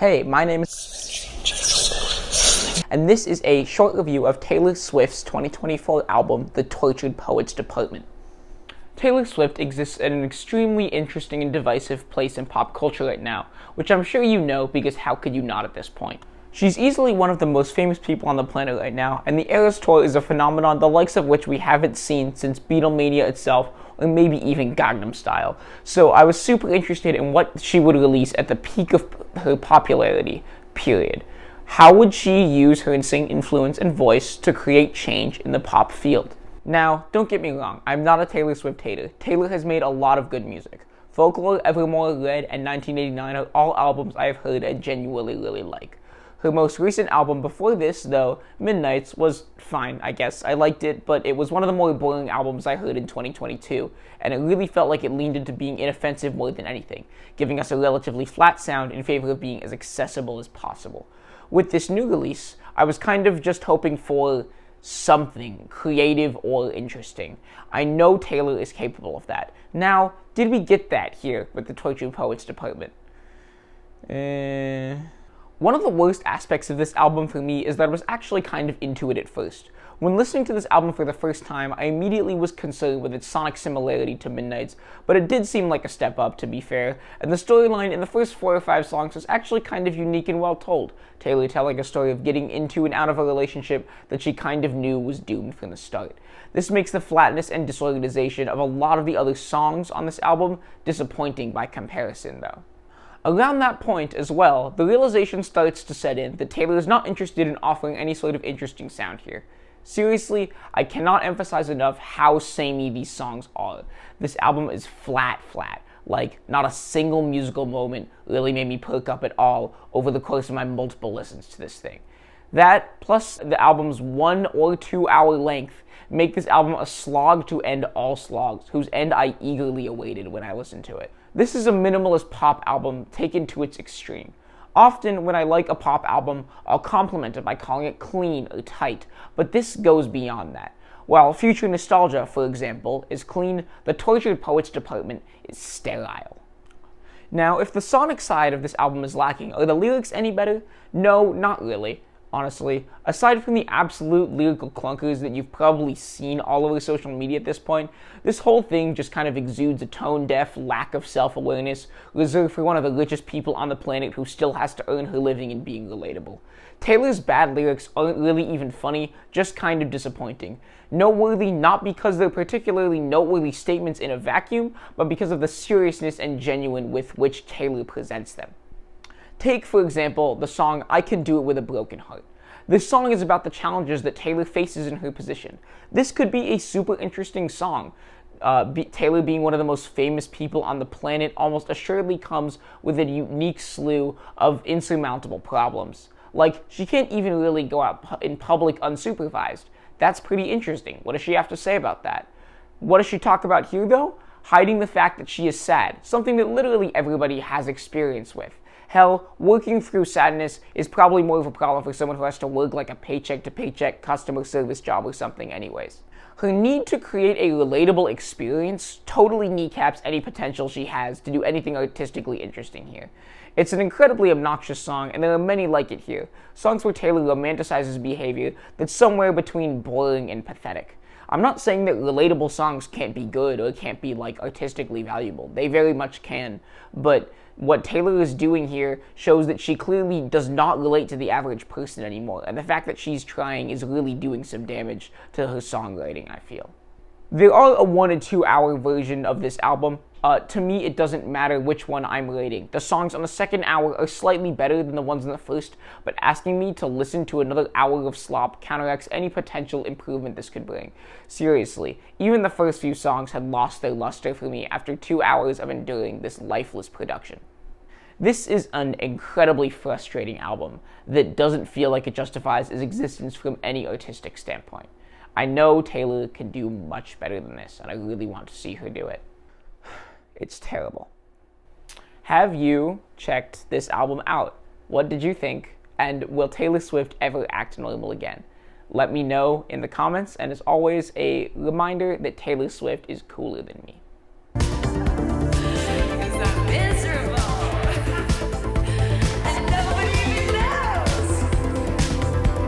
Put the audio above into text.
Hey, my name is and this is a short review of Taylor Swift's 2024 album, The Tortured Poets Department. Taylor Swift exists at an extremely interesting and divisive place in pop culture right now, which I'm sure you know because how could you not at this point? She's easily one of the most famous people on the planet right now, and the Eras Tour is a phenomenon the likes of which we haven't seen since Beatlemania itself, or maybe even Gangnam Style. So I was super interested in what she would release at the peak of her popularity, period. How would she use her insane influence and voice to create change in the pop field? Now, don't get me wrong, I'm not a Taylor Swift hater. Taylor has made a lot of good music. Folklore, Evermore, Red, and 1989 are all albums I have heard and genuinely really like. Her most recent album before this, though, Midnights, was fine, I guess. I liked it, but it was one of the more boring albums I heard in 2022, and it really felt like it leaned into being inoffensive more than anything, giving us a relatively flat sound in favor of being as accessible as possible. With this new release, I was kind of just hoping for something creative or interesting. I know Taylor is capable of that. Now, did we get that here with the Tortured Poets Department? One of the worst aspects of this album for me is that I was actually kind of into it at first. When listening to this album for the first time, I immediately was concerned with its sonic similarity to Midnight's, but it did seem like a step up, to be fair, and the storyline in the first 4 or 5 songs was actually kind of unique and well told. Taylor telling a story of getting into and out of a relationship that she kind of knew was doomed from the start. This makes the flatness and disorganization of a lot of the other songs on this album disappointing by comparison, though. Around that point, as well, the realization starts to set in that Taylor is not interested in offering any sort of interesting sound here. Seriously, I cannot emphasize enough how samey these songs are. This album is flat. Like, not a single musical moment really made me perk up at all over the course of my multiple listens to this thing. That, plus the album's 1 or 2 hour length, make this album a slog to end all slogs, whose end I eagerly awaited when I listened to it. This is a minimalist pop album taken to its extreme. Often, when I like a pop album, I'll compliment it by calling it clean or tight, but this goes beyond that. While Future Nostalgia, for example, is clean, the Tortured Poets Department is sterile. Now, if the sonic side of this album is lacking, are the lyrics any better? No, not really. Honestly, aside from the absolute lyrical clunkers that you've probably seen all over social media at this point, this whole thing just kind of exudes a tone-deaf lack of self-awareness reserved for one of the richest people on the planet who still has to earn her living in being relatable. Taylor's bad lyrics aren't really even funny, just kind of disappointing. Noteworthy not because they're particularly noteworthy statements in a vacuum, but because of the seriousness and genuine with which Taylor presents them. Take, for example, the song I Can Do It With a Broken Heart. This song is about the challenges that Taylor faces in her position. This could be a super interesting song. Taylor, being one of the most famous people on the planet, almost assuredly comes with a unique slew of insurmountable problems. Like, she can't even really go out in public unsupervised. That's pretty interesting. What does she have to say about that? What does she talk about here, though? Hiding the fact that she is sad, something that literally everybody has experience with. Hell, working through sadness is probably more of a problem for someone who has to work like a paycheck-to-paycheck customer service job or something anyways. Her need to create a relatable experience totally kneecaps any potential she has to do anything artistically interesting here. It's an incredibly obnoxious song, and there are many like it here. Songs where Taylor romanticizes behavior that's somewhere between boring and pathetic. I'm not saying that relatable songs can't be good or can't be, artistically valuable. They very much can, but what Taylor is doing here shows that she clearly does not relate to the average person anymore, and the fact that she's trying is really doing some damage to her songwriting, I feel. There are a 1 and 2 hour version of this album. To me, it doesn't matter which one I'm rating. The songs on the second hour are slightly better than the ones in the first, but asking me to listen to another hour of slop counteracts any potential improvement this could bring. Seriously, even the first few songs had lost their luster for me after 2 hours of enduring this lifeless production. This is an incredibly frustrating album that doesn't feel like it justifies its existence from any artistic standpoint. I know Taylor can do much better than this, and I really want to see her do it. It's terrible. Have you checked this album out? What did you think? And will Taylor Swift ever act normal again? Let me know in the comments, and as always, a reminder that Taylor Swift is cooler than me.